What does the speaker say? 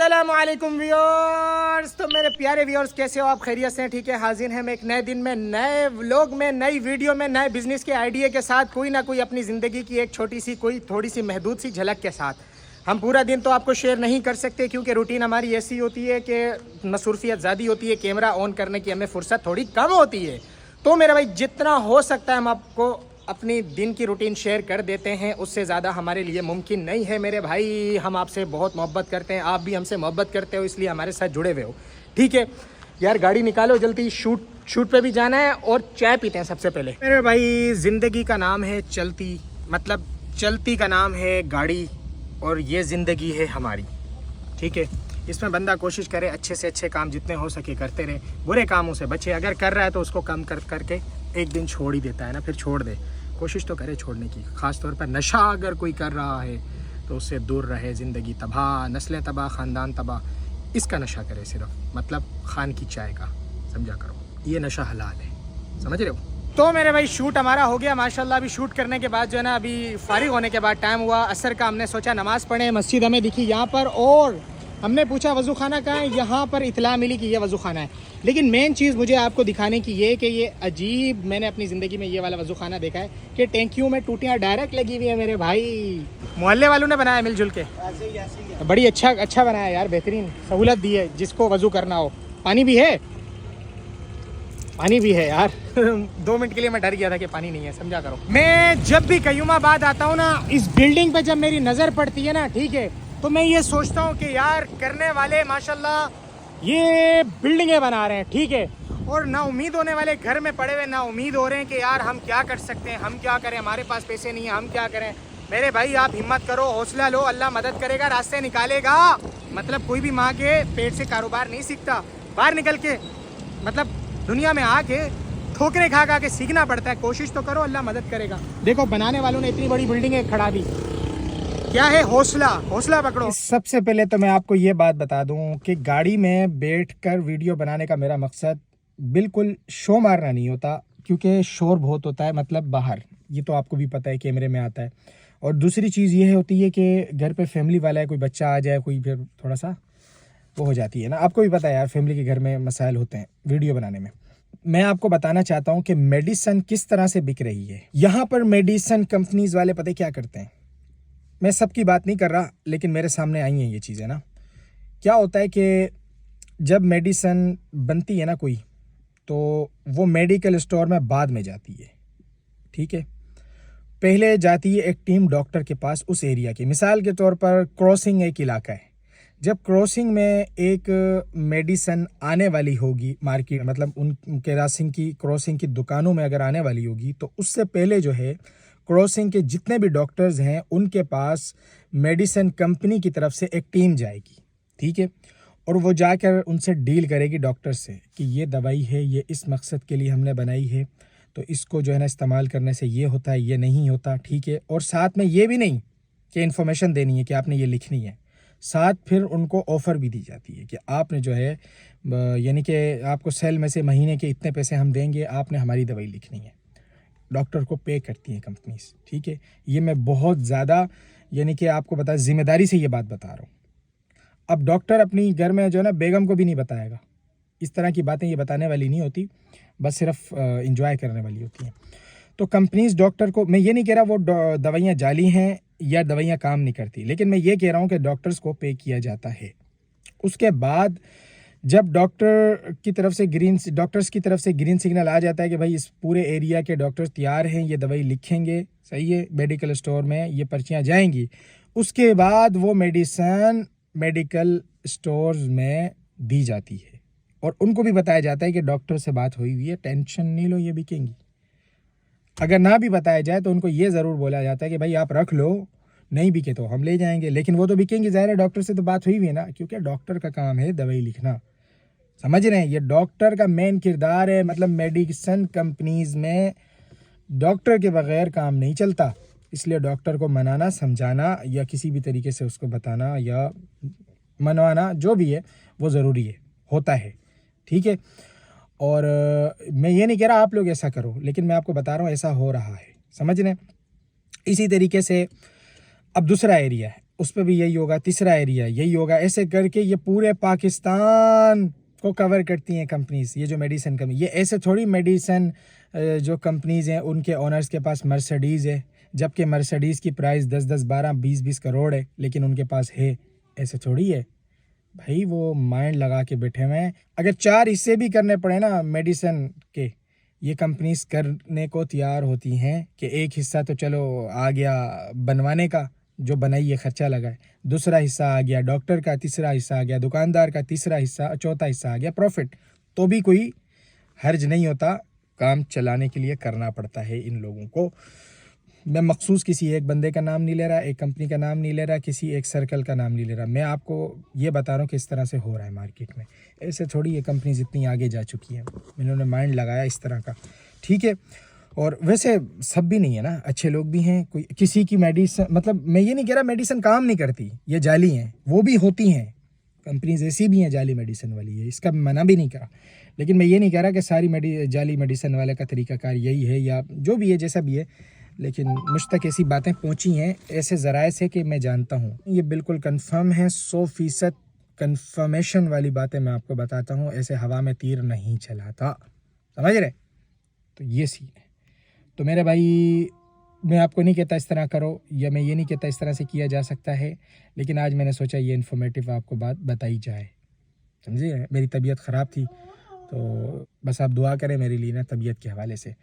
अस्सलामुअलैकुम व्यूअर्स। तो मेरे प्यारे व्यूअर्स, कैसे हो आप? खैरियत से हैं? ठीक है। हाजिर हैं मैं एक नए दिन में, नए व्लॉग में, नई वीडियो में, नए बिजनेस के आइडिया के साथ, कोई ना कोई अपनी ज़िंदगी की एक छोटी सी, कोई थोड़ी सी महदूद सी झलक के साथ। हम पूरा दिन तो आपको शेयर नहीं कर सकते क्योंकि रूटीन हमारी ऐसी होती है कि मसरूफियत ज़्यादा होती है, कैमरा ऑन करने की हमें फुर्सत थोड़ी कम होती है। तो मेरा भाई जितना हो सकता है हम आपको अपनी दिन की रूटीन शेयर कर देते हैं, उससे ज़्यादा हमारे लिए मुमकिन नहीं है मेरे भाई। हम आपसे बहुत मोहब्बत करते हैं, आप भी हमसे मोहब्बत करते हो, इसलिए हमारे साथ जुड़े हुए हो। ठीक है यार, गाड़ी निकालो जल्दी, शूट पे भी जाना है और चाय पीते हैं सबसे पहले। मेरे भाई ज़िंदगी का नाम है चलती, मतलब चलती का नाम है गाड़ी, और ये ज़िंदगी है हमारी। ठीक है, इसमें बंदा कोशिश करे अच्छे से अच्छे काम जितने हो सके करते रहे, बुरे कामों से बचे। अगर कर रहा है तो उसको कम करके एक दिन छोड़ ही देता है ना, फिर छोड़ दे। कोशिश तो करे छोड़ने की। ख़ास तौर पर नशा अगर कोई कर रहा है तो उससे दूर रहे। ज़िंदगी तबाह, नस्लें तबाह, ख़ानदान तबाह। इसका नशा करे सिर्फ, मतलब खान की चाय का, समझा करो। ये नशा हलाल है, समझ रहे हो? तो मेरे भाई शूट हमारा हो गया माशाल्लाह। अभी शूट करने के बाद जो है ना, अभी फारिग होने के बाद टाइम हुआ असर का। हमने सोचा नमाज़ पढ़े, मस्जिद हमें दिखी यहाँ पर, और हमने पूछा वज़ू खाना कहाँ है। यहाँ पर इतला मिली कि ये वज़ू खाना है। लेकिन मेन चीज़ मुझे आपको दिखाने की ये कि ये अजीब, मैंने अपनी ज़िंदगी में ये वाला वज़ू खाना देखा है कि टैंकियों में टूटियाँ डायरेक्ट लगी हुई है मेरे भाई। मोहल्ले वालों ने बनाया मिलजुल के, बड़ी अच्छा बनाया यार, बेहतरीन सहूलत दी है जिसको वज़ू करना हो। पानी भी है यार। 2 मिनट के लिए मैं डर गया था कि पानी नहीं है, समझा करो। मैं जब भी कयूमाबाद आता हूँ ना, इस बिल्डिंग पे जब मेरी नज़र पड़ती है ना, ठीक है, तो मैं ये सोचता हूँ कि यार करने वाले माशाल्लाह ये बिल्डिंगें बना रहे हैं, ठीक है, और ना उम्मीद होने वाले घर में पड़े हुए ना उम्मीद हो रहे हैं कि यार हम क्या कर सकते हैं, हम क्या करें, हमारे पास पैसे नहीं है, हम क्या करें। मेरे भाई आप हिम्मत करो, हौसला लो, अल्लाह मदद करेगा, रास्ते निकालेगा। मतलब कोई भी माँ के पेट से कारोबार नहीं सीखता, बाहर निकल के मतलब दुनिया में आके ठोकरे खा के सीखना पड़ता है। कोशिश तो करो, अल्लाह मदद करेगा। देखो बनाने वालों ने इतनी बड़ी बिल्डिंगें खड़ा दी, क्या है? हौसला पकड़ो। सबसे पहले तो मैं आपको ये बात बता दूं कि गाड़ी में बैठकर वीडियो बनाने का मेरा मकसद बिल्कुल शो मारना नहीं होता, क्योंकि शोर बहुत होता है, मतलब बाहर, ये तो आपको भी पता है, कैमरे में आता है। और दूसरी चीज़ ये होती है कि घर पे फैमिली वाला है, कोई बच्चा आ जाए, कोई फिर थोड़ा सा वो हो जाती है ना। आपको भी पता है यार, फैमिली के घर में मसाइल होते हैं वीडियो बनाने में। मैं आपको बताना चाहता हूँ कि मेडिसिन किस तरह से बिक रही है। यहाँ पर मेडिसिन कंपनीज वाले पता है क्या करते हैं? मैं सबकी बात नहीं कर रहा, लेकिन मेरे सामने आई हैं ये चीज़ें ना। क्या होता है कि जब मेडिसिन बनती है ना कोई, तो वो मेडिकल स्टोर में बाद में जाती है, ठीक है। पहले जाती है एक टीम डॉक्टर के पास उस एरिया की। मिसाल के तौर पर क्रॉसिंग एक इलाका है, जब क्रॉसिंग में एक मेडिसिन आने वाली होगी मार्केट, मतलब उन क्रॉसिंग की दुकानों में अगर आने वाली होगी, तो उससे पहले जो है क्रॉसिंग के जितने भी डॉक्टर्स हैं उनके पास मेडिसिन कंपनी की तरफ से एक टीम जाएगी, ठीक है। और वो जाकर उनसे डील करेगी डॉक्टर से कि ये दवाई है, ये इस मकसद के लिए हमने बनाई है, तो इसको जो है ना इस्तेमाल करने से ये होता है, ये नहीं होता, ठीक है। और साथ में ये भी नहीं कि इन्फॉर्मेशन देनी है कि आपने ये लिखनी है, साथ फिर उनको ऑफ़र भी दी जाती है कि आपने जो है यानी कि आपको सेल में से महीने के इतने पैसे हम देंगे, आपने हमारी दवाई लिखनी है। डॉक्टर को पे करती हैं कंपनीज, ठीक है। ये मैं बहुत ज़्यादा यानी कि आपको बता ज़िम्मेदारी से ये बात बता रहा हूँ। अब डॉक्टर अपनी घर में जो है ना बेगम को भी नहीं बताएगा, इस तरह की बातें ये बताने वाली नहीं होती, बस सिर्फ इंजॉय करने वाली होती हैं। तो कंपनीज डॉक्टर को, मैं ये नहीं कह रहा वो दवाइयाँ जाली हैं या दवाइयाँ काम नहीं करती, लेकिन मैं ये कह रहा हूँ कि डॉक्टर्स को पे किया जाता है। उसके बाद जब डॉक्टर्स की तरफ से ग्रीन सिग्नल आ जाता है कि भाई इस पूरे एरिया के डॉक्टर्स तैयार हैं, ये दवाई लिखेंगे, सही है, मेडिकल स्टोर में ये पर्चियाँ जाएंगी, उसके बाद वो मेडिसिन मेडिकल स्टोर्स में दी जाती है। और उनको भी बताया जाता है कि डॉक्टर से बात हुई हुई है, टेंशन नहीं लो, ये बिकेंगी। अगर ना भी बताया जाए तो उनको ये ज़रूर बोला जाता है कि भाई आप रख लो, नहीं बिके तो हम ले जाएंगे, लेकिन वो तो बिकेंगी, ज़ाहिर है, डॉक्टर से तो बात हुई हुई है ना, क्योंकि डॉक्टर का काम है दवाई लिखना, समझ रहे हैं? ये डॉक्टर का मेन किरदार है। मतलब मेडिसिन कंपनीज में डॉक्टर के बगैर काम नहीं चलता, इसलिए डॉक्टर को मनाना, समझाना या किसी भी तरीके से उसको बताना या मनवाना, जो भी है वो ज़रूरी है, होता है, ठीक है। और मैं ये नहीं कह रहा आप लोग ऐसा करो, लेकिन मैं आपको बता रहा हूँ ऐसा हो रहा है, समझ रहे हैं? इसी तरीके से अब दूसरा एरिया है, उस पर भी यही होगा, तीसरा एरिया यही होगा। ऐसे करके ये पूरे पाकिस्तान को कवर करती हैं कंपनीज, ये जो मेडिसिन कंपनी। ये ऐसे थोड़ी मेडिसिन जो कंपनीज हैं उनके ओनर्स के पास मर्सिडीज़ है, जबकि मर्सिडीज़ की प्राइस 10-10, 12, 20-20 करोड़ है, लेकिन उनके पास है। ऐसे थोड़ी है भाई, वो माइंड लगा के बैठे हुए हैं। अगर 4 हिस्से भी करने पड़े ना मेडिसिन के, ये कंपनीज करने को तैयार होती हैं कि एक हिस्सा तो चलो आ गया बनवाने का, जो बनाइए खर्चा लगा है, दूसरा हिस्सा आ गया डॉक्टर का, तीसरा हिस्सा आ गया दुकानदार का, तीसरा हिस्सा, चौथा हिस्सा आ गया प्रॉफिट। तो भी कोई हर्ज नहीं होता, काम चलाने के लिए करना पड़ता है इन लोगों को। मैं मखसूस किसी एक बंदे का नाम नहीं ले रहा, एक कंपनी का नाम नहीं ले रहा, किसी एक सर्कल का नाम नहीं ले रहा। मैं आपको ये बता रहा हूँ कि इस तरह से हो रहा है मार्केट में। ऐसे थोड़ी ये कंपनीज इतनी आगे जा चुकी हैं, इन्होंने माइंड लगाया इस तरह का, ठीक है। और वैसे सब भी नहीं है ना, अच्छे लोग भी हैं। कोई किसी की मेडिसिन, मतलब मैं ये नहीं कह रहा मेडिसिन काम नहीं करती, ये जाली हैं, वो भी होती हैं कंपनीज, ऐसी भी हैं जाली मेडिसिन वाली है, इसका मना भी नहीं करा। लेकिन मैं ये नहीं कह रहा कि सारी जाली मेडिसिन वाले का तरीकाकार यही है, या जो भी है जैसा भी है। लेकिन मुझ तक ऐसी बातें पहुंची हैं ऐसे ज़राए से कि मैं जानता हूं, ये बिल्कुल कंफर्म है, 100% कंफर्मेशन वाली बातें मैं आपको बताता हूं। ऐसे हवा में तीर नहीं चलाता, समझ रहे? तो ये सीन है। तो मेरे भाई, मैं आपको नहीं कहता इस तरह करो, या मैं ये नहीं कहता इस तरह से किया जा सकता है, लेकिन आज मैंने सोचा ये इन्फॉर्मेटिव आपको बात बताई जाए, समझिए। मेरी तबीयत ख़राब थी, तो बस आप दुआ करें मेरे लिए ना, तबीयत के हवाले से।